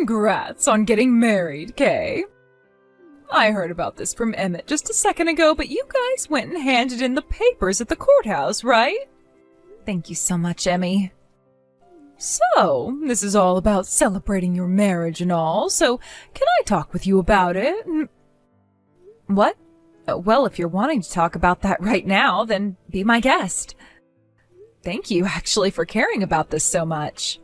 Congrats on getting married, Kay. I heard about this from Emmett just a second ago, but you guys went and handed in the papers at the courthouse, right? Thank you so much, Emmy. So, this is all about celebrating your marriage and all, so can I talk with you about it? What? Well, if you're wanting to talk about that right now, then be my guest. Thank you, actually, for caring about this so much.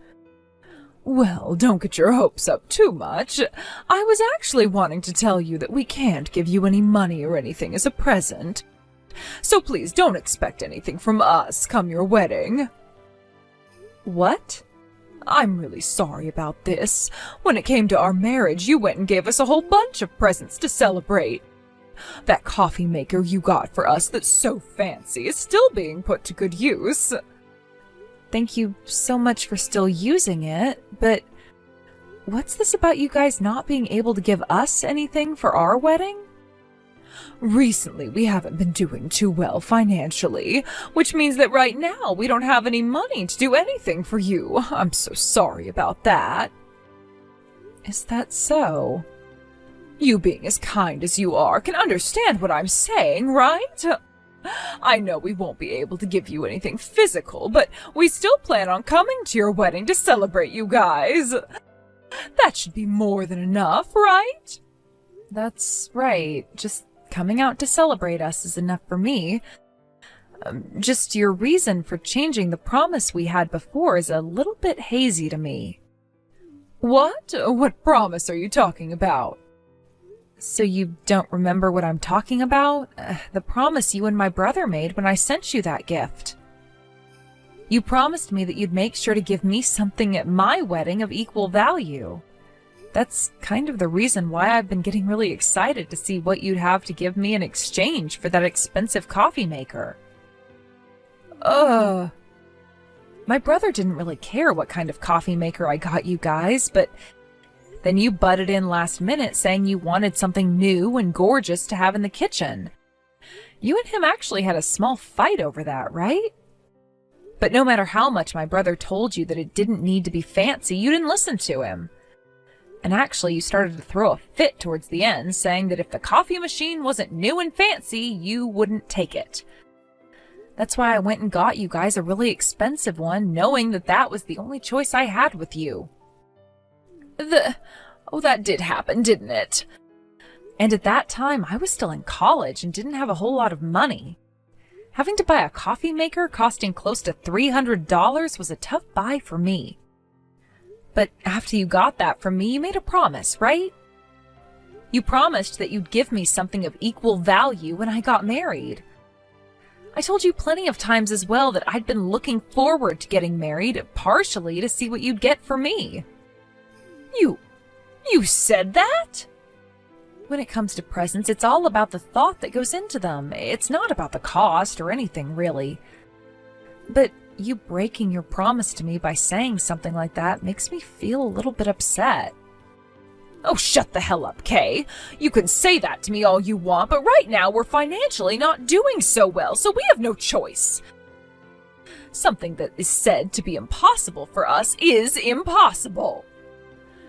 Well, don't get your hopes up too much. I was actually wanting to tell you that we can't give you any money or anything as a present. So please don't expect anything from us come your wedding. What? I'm really sorry about this. When it came to our marriage, you went and gave us a whole bunch of presents to celebrate. That coffee maker you got for us that's so fancy is still being put to good use. Thank you so much for still using it, but what's this about you guys not being able to give us anything for our wedding? Recently, we haven't been doing too well financially, which means that right now we don't have any money to do anything for you. I'm so sorry about that. Is that so? You being as kind as you are can understand what I'm saying, right? I know we won't be able to give you anything physical, but we still plan on coming to your wedding to celebrate you guys. That should be more than enough, right? That's right. Just coming out to celebrate us is enough for me. Just your reason for changing the promise we had before is a little bit hazy to me. What? What promise are you talking about? So you don't remember what I'm talking about? The promise you and my brother made when I sent you that gift. You promised me that you'd make sure to give me something at my wedding of equal value. That's kind of the reason why I've been getting really excited to see what you'd have to give me in exchange for that expensive coffee maker. My brother didn't really care what kind of coffee maker I got you guys, but then you butted in last minute saying you wanted something new and gorgeous to have in the kitchen. You and him actually had a small fight over that, right? But no matter how much my brother told you that it didn't need to be fancy, you didn't listen to him. And actually, you started to throw a fit towards the end, saying that if the coffee machine wasn't new and fancy, you wouldn't take it. That's why I went and got you guys a really expensive one, knowing that that was the only choice I had with you. That did happen, didn't it? And at that time, I was still in college and didn't have a whole lot of money. Having to buy a coffee maker costing close to $300 was a tough buy for me. But after you got that from me, you made a promise, right? You promised that you'd give me something of equal value when I got married. I told you plenty of times as well that I'd been looking forward to getting married, partially to see what you'd get for me. You said that? When it comes to presents, it's all about the thought that goes into them. It's not about the cost or anything, really. But you breaking your promise to me by saying something like that makes me feel a little bit upset. Oh, shut the hell up, Kay. You can say that to me all you want, but right now we're financially not doing so well, so we have no choice. Something that is said to be impossible for us is impossible.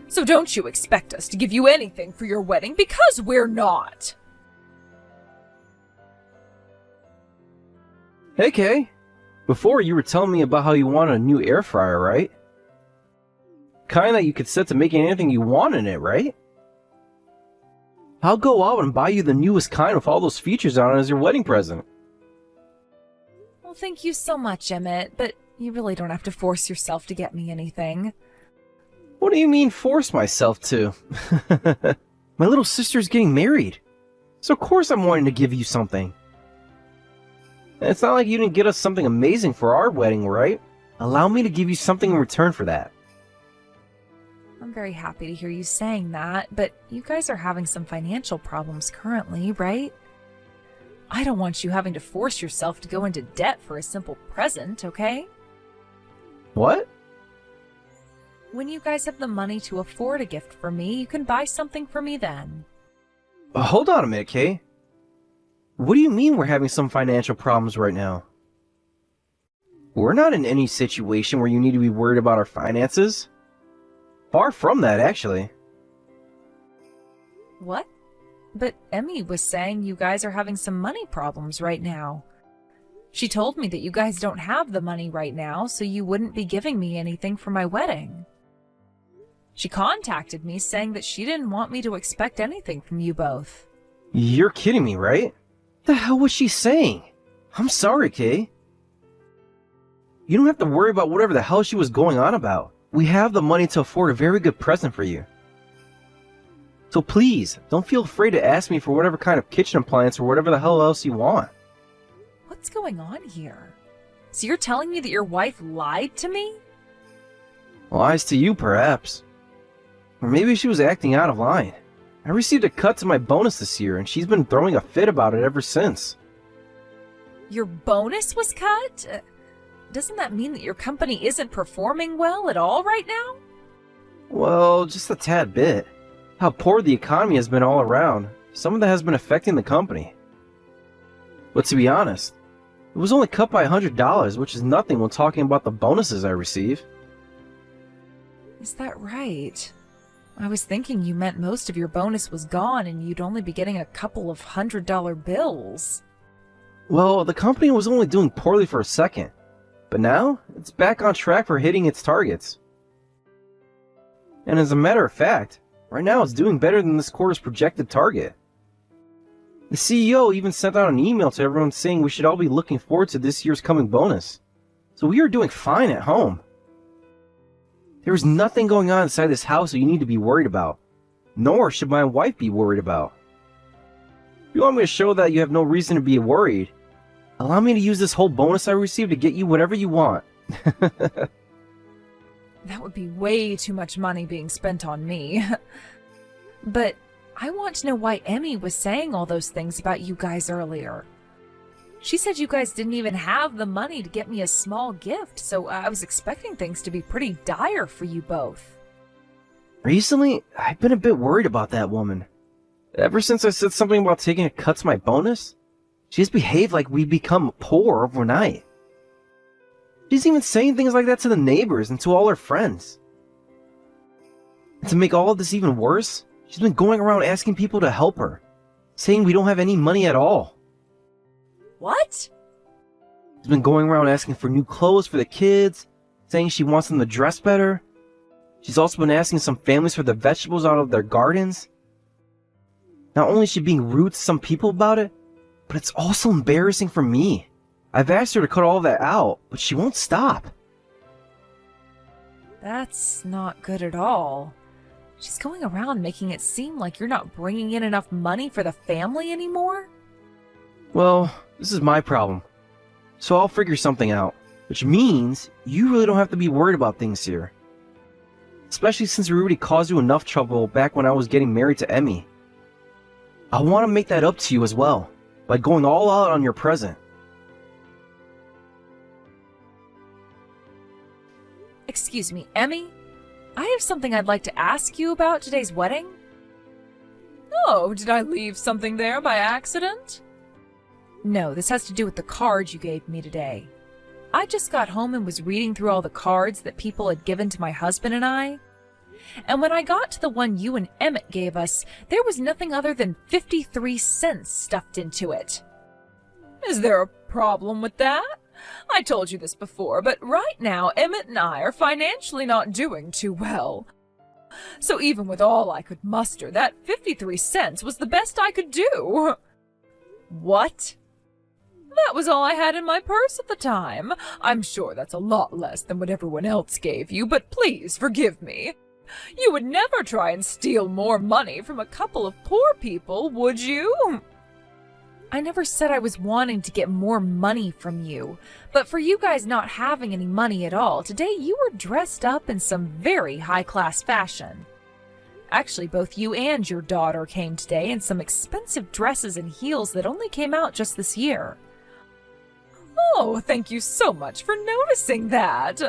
So don't you expect us to give you anything for your wedding, because we're not. Hey, Kay. Before, you were telling me about how you wanted a new air fryer, right? Kind that you could set to making anything you want in it, right? I'll go out and buy you the newest kind with all those features on it as your wedding present. Well, thank you so much, Emmett, but you really don't have to force yourself to get me anything. What do you mean, force myself to? My little sister's getting married, so of course I'm wanting to give you something. And it's not like you didn't get us something amazing for our wedding, right? Allow me to give you something in return for that. I'm very happy to hear you saying that, but you guys are having some financial problems currently, right? I don't want you having to force yourself to go into debt for a simple present, okay? What? When you guys have the money to afford a gift for me, you can buy something for me then. Hold on a minute, Kay. What do you mean we're having some financial problems right now? We're not in any situation where you need to be worried about our finances. Far from that, actually. What? But Emmy was saying you guys are having some money problems right now. She told me that you guys don't have the money right now, so you wouldn't be giving me anything for my wedding. She contacted me saying that she didn't want me to expect anything from you both. You're kidding me, right? What the hell was she saying? I'm sorry, Kay. You don't have to worry about whatever the hell she was going on about. We have the money to afford a very good present for you. So please, don't feel afraid to ask me for whatever kind of kitchen appliance or whatever the hell else you want. What's going on here? So you're telling me that your wife lied to me? Lies to you, perhaps. Or maybe she was acting out of line. I received a cut to my bonus this year, and she's been throwing a fit about it ever since. Your bonus was cut? Doesn't that mean that your company isn't performing well at all right now? Well, just a tad bit. How poor the economy has been all around, some of that has been affecting the company. But to be honest, it was only cut by $100, which is nothing when talking about the bonuses I receive. Is that right? I was thinking you meant most of your bonus was gone and you'd only be getting a couple of $100 bills. Well, the company was only doing poorly for a second, but now it's back on track for hitting its targets. And as a matter of fact, right now it's doing better than this quarter's projected target. The CEO even sent out an email to everyone saying we should all be looking forward to this year's coming bonus. So we are doing fine at home. There is nothing going on inside this house that you need to be worried about. Nor should my wife be worried about. If you want me to show that you have no reason to be worried, allow me to use this whole bonus I received to get you whatever you want. That would be way too much money being spent on me. But I want to know why Emmy was saying all those things about you guys earlier. She said you guys didn't even have the money to get me a small gift, so I was expecting things to be pretty dire for you both. Recently, I've been a bit worried about that woman. Ever since I said something about taking a cut to my bonus, she has behaved like we've become poor overnight. She's even saying things like that to the neighbors and to all her friends. And to make all of this even worse, she's been going around asking people to help her, saying we don't have any money at all. What? She's been going around asking for new clothes for the kids, saying she wants them to dress better. She's also been asking some families for the vegetables out of their gardens. Not only is she being rude to some people about it, but it's also embarrassing for me. I've asked her to cut all that out, but she won't stop. That's not good at all. She's going around making it seem like you're not bringing in enough money for the family anymore? Well, this is my problem. So I'll figure something out. Which means you really don't have to be worried about things here. Especially since we already caused you enough trouble back when I was getting married to Emmy. I want to make that up to you as well, by going all out on your present. Excuse me, Emmy? I have something I'd like to ask you about today's wedding. Oh, did I leave something there by accident? No, this has to do with the cards you gave me today. I just got home and was reading through all the cards that people had given to my husband and I. And when I got to the one you and Emmett gave us, there was nothing other than 53 cents stuffed into it. Is there a problem with that? I told you this before, but right now Emmett and I are financially not doing too well. So even with all I could muster, that 53 cents was the best I could do. What? That was all I had in my purse at the time. I'm sure that's a lot less than what everyone else gave you, but please forgive me. You would never try and steal more money from a couple of poor people, would you? I never said I was wanting to get more money from you, but for you guys not having any money at all, today you were dressed up in some very high-class fashion. Actually, both you and your daughter came today in some expensive dresses and heels that only came out just this year. Oh, thank you so much for noticing that.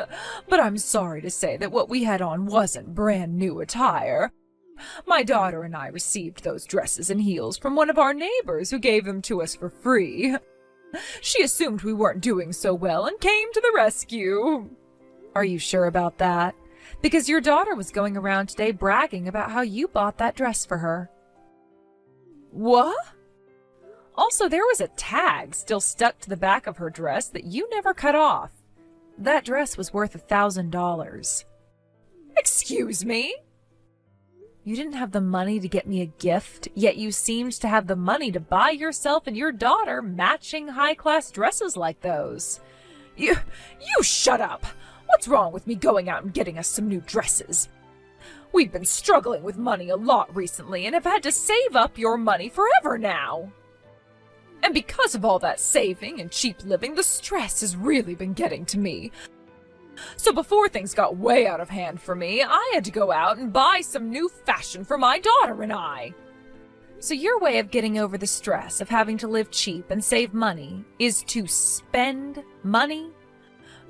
But I'm sorry to say that what we had on wasn't brand new attire. My daughter and I received those dresses and heels from one of our neighbors who gave them to us for free. She assumed we weren't doing so well and came to the rescue. Are you sure about that? Because your daughter was going around today bragging about how you bought that dress for her. What? Also, there was a tag still stuck to the back of her dress that you never cut off. That dress was worth $1,000. Excuse me? You didn't have the money to get me a gift, yet you seemed to have the money to buy yourself and your daughter matching high-class dresses like those. You shut up! What's wrong with me going out and getting us some new dresses? We've been struggling with money a lot recently and have had to save up your money forever now. And because of all that saving and cheap living, the stress has really been getting to me. So before things got way out of hand for me, I had to go out and buy some new fashion for my daughter and I. So your way of getting over the stress of having to live cheap and save money is to spend money?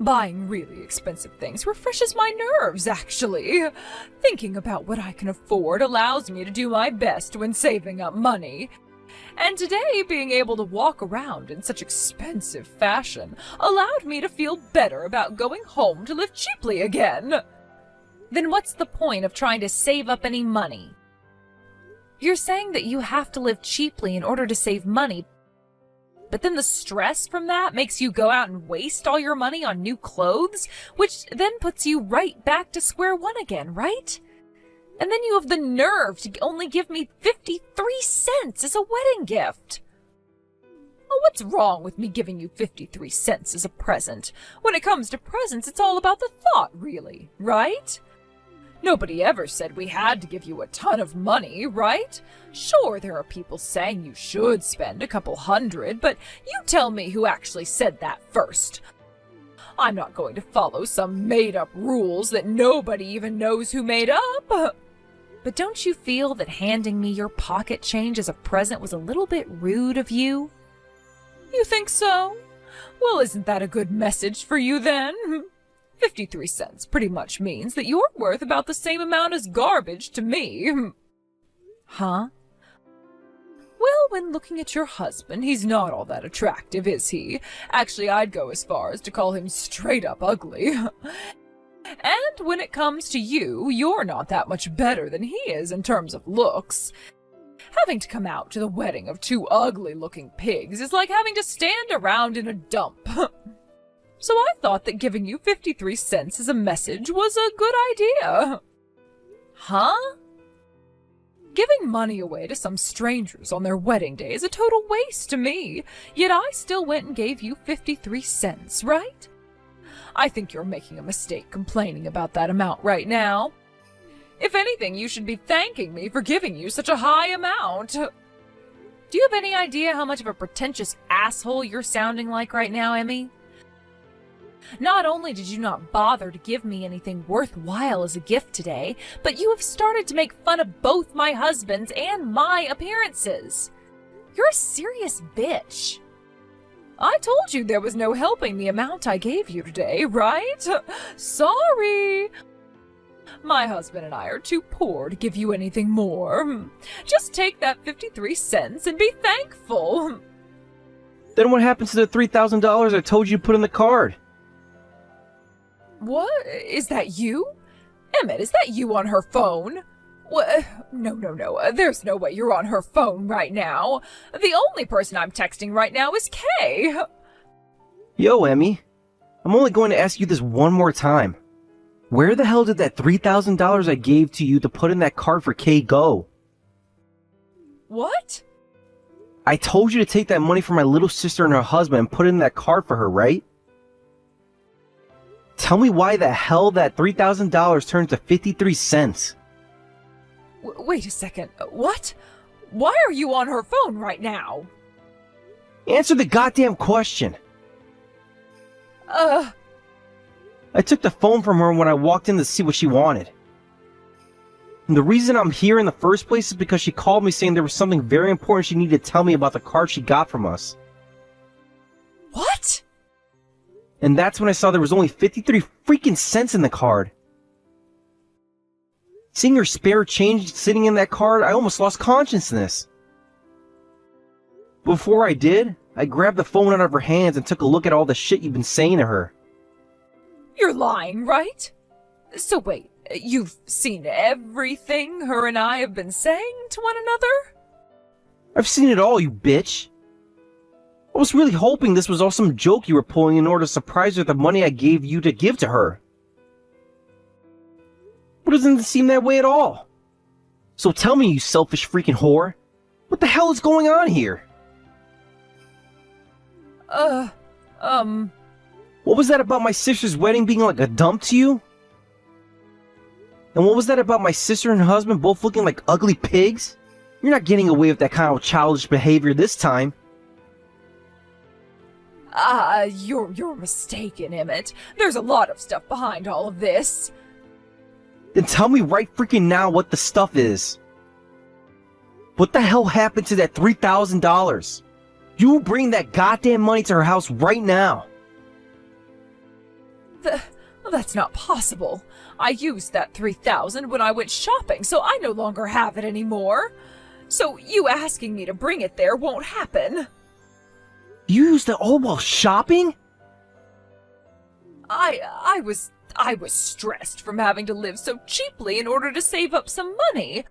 Buying really expensive things refreshes my nerves, actually. Thinking about what I can afford allows me to do my best when saving up money. And today, being able to walk around in such expensive fashion allowed me to feel better about going home to live cheaply again. Then what's the point of trying to save up any money? You're saying that you have to live cheaply in order to save money, but then the stress from that makes you go out and waste all your money on new clothes, which then puts you right back to square one again, right? And then you have the nerve to only give me 53 cents as a wedding gift. Oh, what's wrong with me giving you 53 cents as a present? When it comes to presents, it's all about the thought, really, right? Nobody ever said we had to give you a ton of money, right? Sure, there are people saying you should spend a couple hundred, but you tell me who actually said that first. I'm not going to follow some made-up rules that nobody even knows who made up. But don't you feel that handing me your pocket change as a present was a little bit rude of you? You think so? Well, isn't that a good message for you then? 53 cents pretty much means that you're worth about the same amount as garbage to me. Huh? Well, when looking at your husband, he's not all that attractive, is he? Actually, I'd go as far as to call him straight up ugly. And when it comes to you, you're not that much better than he is in terms of looks. Having to come out to the wedding of two ugly-looking pigs is like having to stand around in a dump. So I thought that giving you 53 cents as a message was a good idea. Huh? Giving money away to some strangers on their wedding day is a total waste to me, yet I still went and gave you 53 cents, right? I think you're making a mistake complaining about that amount right now. If anything, you should be thanking me for giving you such a high amount. Do you have any idea how much of a pretentious asshole you're sounding like right now, Emmy? Not only did you not bother to give me anything worthwhile as a gift today, but you have started to make fun of both my husband's and my appearances. You're a serious bitch. I told you there was no helping the amount I gave you today, right? Sorry. My husband and I are too poor to give you anything more. Just take that 53 cents and be thankful. Then what happens to the $3,000 I told you to put in the card? What? Is that you? Emmett, is that you on her phone? What? No. There's no way you're on her phone right now. The only person I'm texting right now is Kay. Yo, Emmy. I'm only going to ask you this one more time. Where the hell did that $3,000 I gave to you to put in that card for Kay go? What? I told you to take that money from my little sister and her husband and put it in that card for her, right? Tell me why the hell that $3,000 turned to 53 cents. Wait a second. What? Why are you on her phone right now? Answer the goddamn question. I took the phone from her when I walked in to see what she wanted. And the reason I'm here in the first place is because she called me saying there was something very important she needed to tell me about the card she got from us. What? And that's when I saw there was only 53 freaking cents in the card. Seeing her spare change sitting in that card, I almost lost consciousness. Before I did, I grabbed the phone out of her hands and took a look at all the shit you've been saying to her. You're lying, right? So wait, you've seen everything her and I have been saying to one another? I've seen it all, you bitch. I was really hoping this was all some joke you were pulling in order to surprise her with the money I gave you to give to her. But it doesn't seem that way at all. So tell me, you selfish freaking whore, what the hell is going on here? What was that about my sister's wedding being like a dump to you? And what was that about my sister and her husband both looking like ugly pigs? You're not getting away with that kind of childish behavior this time. You're mistaken, Emmett. There's a lot of stuff behind all of this. Then tell me right freaking now what the stuff is. What the hell happened to that $3,000? You bring that goddamn money to her house right now. That's not possible. I used that $3,000 when I went shopping, so I no longer have it anymore. So you asking me to bring it there won't happen. You used it all while shopping? I was stressed from having to live so cheaply in order to save up some money.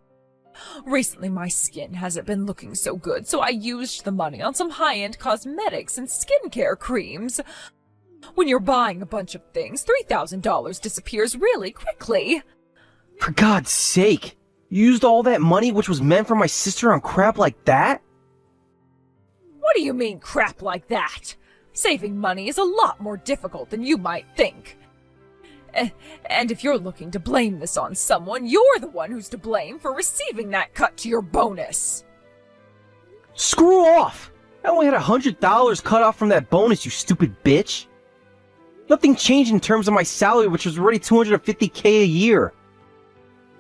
Recently my skin hasn't been looking so good, so I used the money on some high-end cosmetics and skincare creams. When you're buying a bunch of things, $3,000 disappears really quickly. For God's sake, you used all that money which was meant for my sister on crap like that? What do you mean crap like that? Saving money is a lot more difficult than you might think. And if you're looking to blame this on someone, you're the one who's to blame for receiving that cut to your bonus. Screw off! I only had $100 cut off from that bonus, you stupid bitch. Nothing changed in terms of my salary, which was already $250K a year.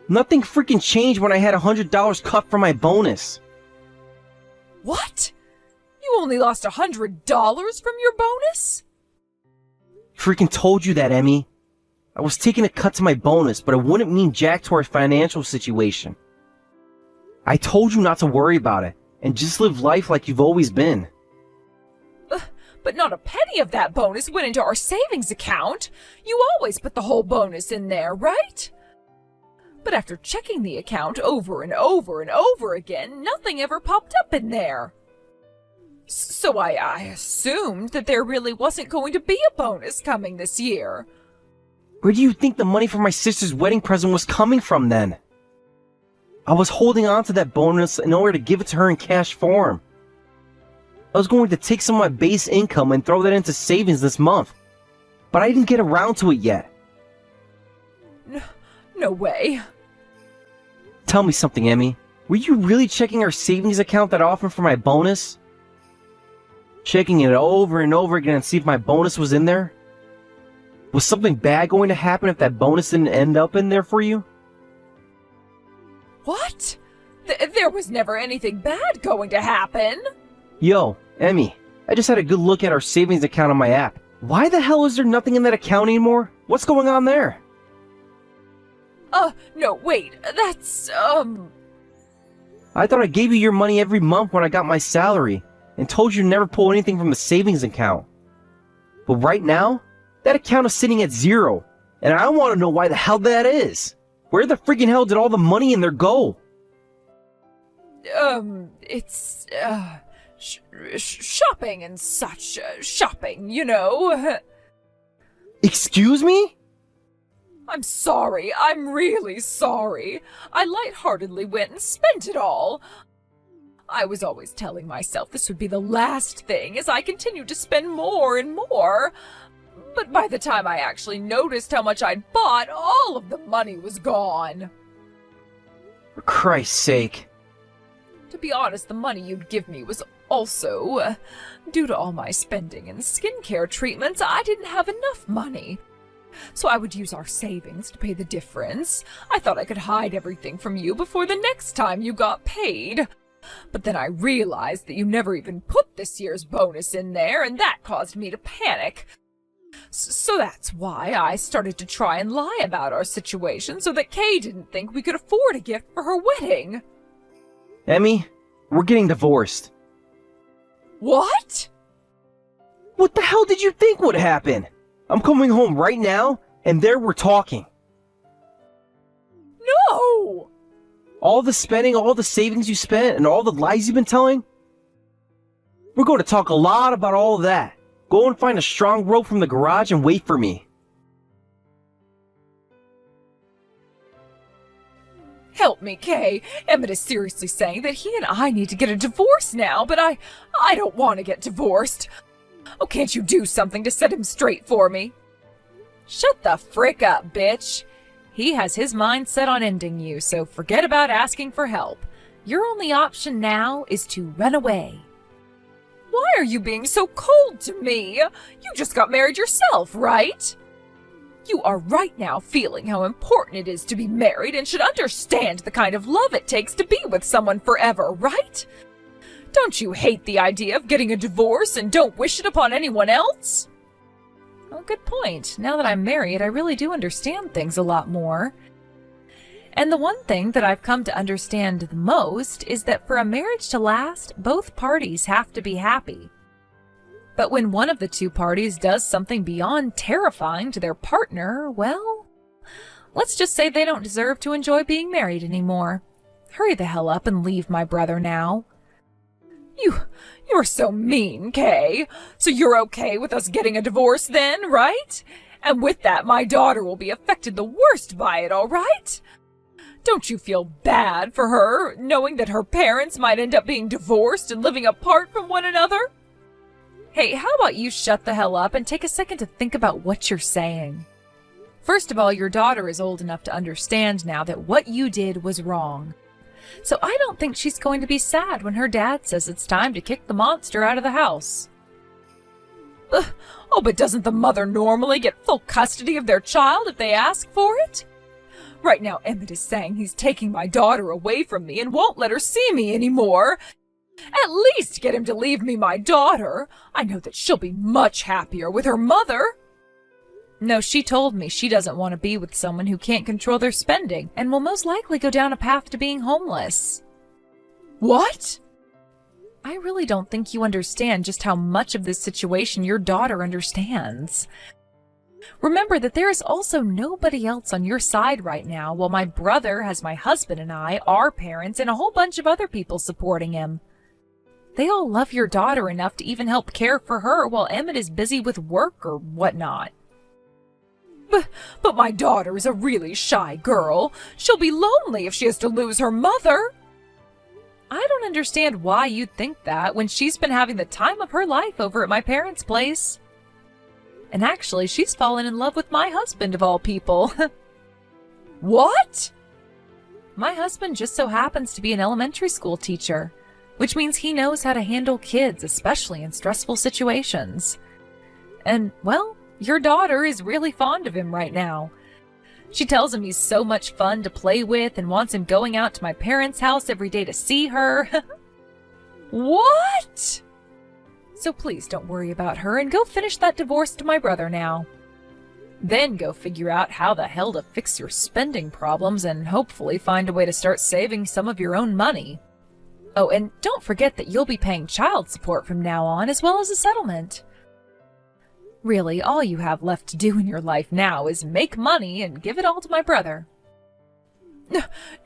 Nothing freaking changed when I had $100 cut from my bonus. What? You only lost $100 from your bonus? Freaking told you that, Emmy. I was taking a cut to my bonus, but it wouldn't mean jack to our financial situation. I told you not to worry about it, and just live life like you've always been. But not a penny of that bonus went into our savings account. You always put the whole bonus in there, right? But after checking the account over and over and over again, nothing ever popped up in there. So I assumed that there really wasn't going to be a bonus coming this year. Where do you think the money for my sister's wedding present was coming from then? I was holding on to that bonus in order to give it to her in cash form. I was going to take some of my base income and throw that into savings this month. But I didn't get around to it yet. No way. Tell me something, Emmy. Were you really checking our savings account that often for my bonus? Checking it over and over again to see if my bonus was in there? Was something bad going to happen if that bonus didn't end up in there for you? What? There was never anything bad going to happen. Yo, Emmy, I just had a good look at our savings account on my app. Why the hell is there nothing in that account anymore? What's going on there? No, wait, that's, I thought I gave you your money every month when I got my salary, and told you to never pull anything from the savings account. But right now, that account is sitting at zero, and I want to know why the hell that is. Where the freaking hell did all the money in there go? It's, shopping and such. Shopping, you know. Excuse me? I'm sorry. I'm really sorry. I lightheartedly went and spent it all. I was always telling myself this would be the last thing as I continued to spend more and more. But by the time I actually noticed how much I'd bought, all of the money was gone. For Christ's sake. To be honest, the money you'd give me was also, due to all my spending and skincare treatments, I didn't have enough money. So I would use our savings to pay the difference. I thought I could hide everything from you before the next time you got paid. But then I realized that you never even put this year's bonus in there, and that caused me to panic. So that's why I started to try and lie about our situation so that Kay didn't think we could afford a gift for her wedding. Emmy, we're getting divorced. What? What the hell did you think would happen? I'm coming home right now, and there we're talking. No! All the spending, all the savings you spent, and all the lies you've been telling? We're going to talk a lot about all of that. Go and find a strong rope from the garage and wait for me. Help me, Kay. Emmett is seriously saying that he and I need to get a divorce now, but I don't want to get divorced. Oh, can't you do something to set him straight for me? Shut the frick up, bitch. He has his mind set on ending you, so forget about asking for help. Your only option now is to run away. Why are you being so cold to me? You just got married yourself, right? You are right now feeling how important it is to be married and should understand the kind of love it takes to be with someone forever, right? Don't you hate the idea of getting a divorce and don't wish it upon anyone else? Oh, good point. Now that I'm married, I really do understand things a lot more. And the one thing that I've come to understand the most is that for a marriage to last, both parties have to be happy. But when one of the two parties does something beyond terrifying to their partner, well, let's just say they don't deserve to enjoy being married anymore. Hurry the hell up and leave my brother now. You're so mean, Kay. So you're okay with us getting a divorce then, right? And with that, my daughter will be affected the worst by it, all right? Don't you feel bad for her, knowing that her parents might end up being divorced and living apart from one another? Hey, how about you shut the hell up and take a second to think about what you're saying? First of all, your daughter is old enough to understand now that what you did was wrong. So I don't think she's going to be sad when her dad says it's time to kick the monster out of the house. Oh, but doesn't the mother normally get full custody of their child if they ask for it? Right now, Emmett is saying he's taking my daughter away from me and won't let her see me anymore. At least get him to leave me my daughter. I know that she'll be much happier with her mother. No, she told me she doesn't want to be with someone who can't control their spending and will most likely go down a path to being homeless. What? I really don't think you understand just how much of this situation your daughter understands. Remember that there is also nobody else on your side right now, while my brother has my husband and I, our parents, and a whole bunch of other people supporting him. They all love your daughter enough to even help care for her while Emmett is busy with work or whatnot. But my daughter is a really shy girl. She'll be lonely if she has to lose her mother. I don't understand why you'd think that when she's been having the time of her life over at my parents' place. And actually, she's fallen in love with my husband of all people. What? My husband just so happens to be an elementary school teacher, which means he knows how to handle kids, especially in stressful situations. And, well, your daughter is really fond of him right now. She tells him he's so much fun to play with and wants him going out to my parents' house every day to see her. What? So please don't worry about her and go finish that divorce to my brother now. Then go figure out how the hell to fix your spending problems and hopefully find a way to start saving some of your own money. Oh, and don't forget that you'll be paying child support from now on as well as a settlement. Really, all you have left to do in your life now is make money and give it all to my brother.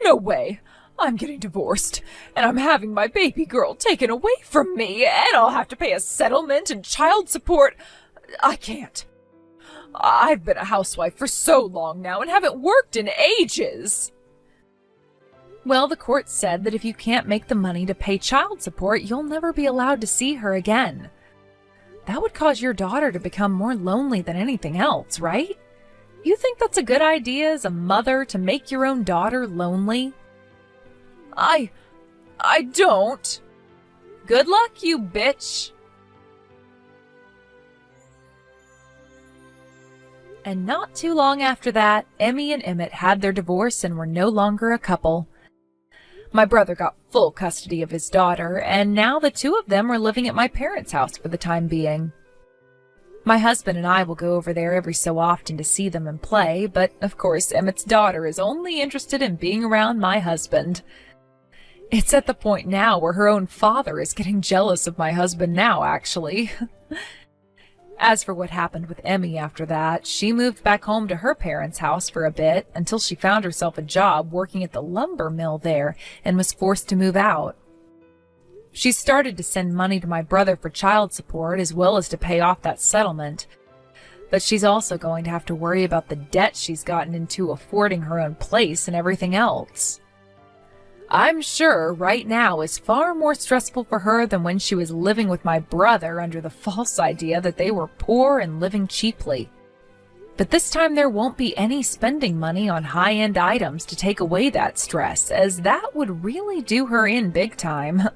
No way. I'm getting divorced, and I'm having my baby girl taken away from me, and I'll have to pay a settlement and child support. I can't. I've been a housewife for so long now and haven't worked in ages. Well, the court said that if you can't make the money to pay child support, you'll never be allowed to see her again. That would cause your daughter to become more lonely than anything else, right? You think that's a good idea as a mother to make your own daughter lonely? I don't. Good luck, you bitch. And not too long after that, Emmy and Emmett had their divorce and were no longer a couple. My brother got full custody of his daughter, and now the two of them are living at my parents' house for the time being. My husband and I will go over there every so often to see them and play, but of course Emmett's daughter is only interested in being around my husband. It's at the point now where her own father is getting jealous of my husband now, actually. As for what happened with Emmy after that, she moved back home to her parents' house for a bit until she found herself a job working at the lumber mill there and was forced to move out. She started to send money to my brother for child support as well as to pay off that settlement. But she's also going to have to worry about the debt she's gotten into affording her own place and everything else. I'm sure right now is far more stressful for her than when she was living with my brother under the false idea that they were poor and living cheaply. But this time there won't be any spending money on high-end items to take away that stress, as that would really do her in big time.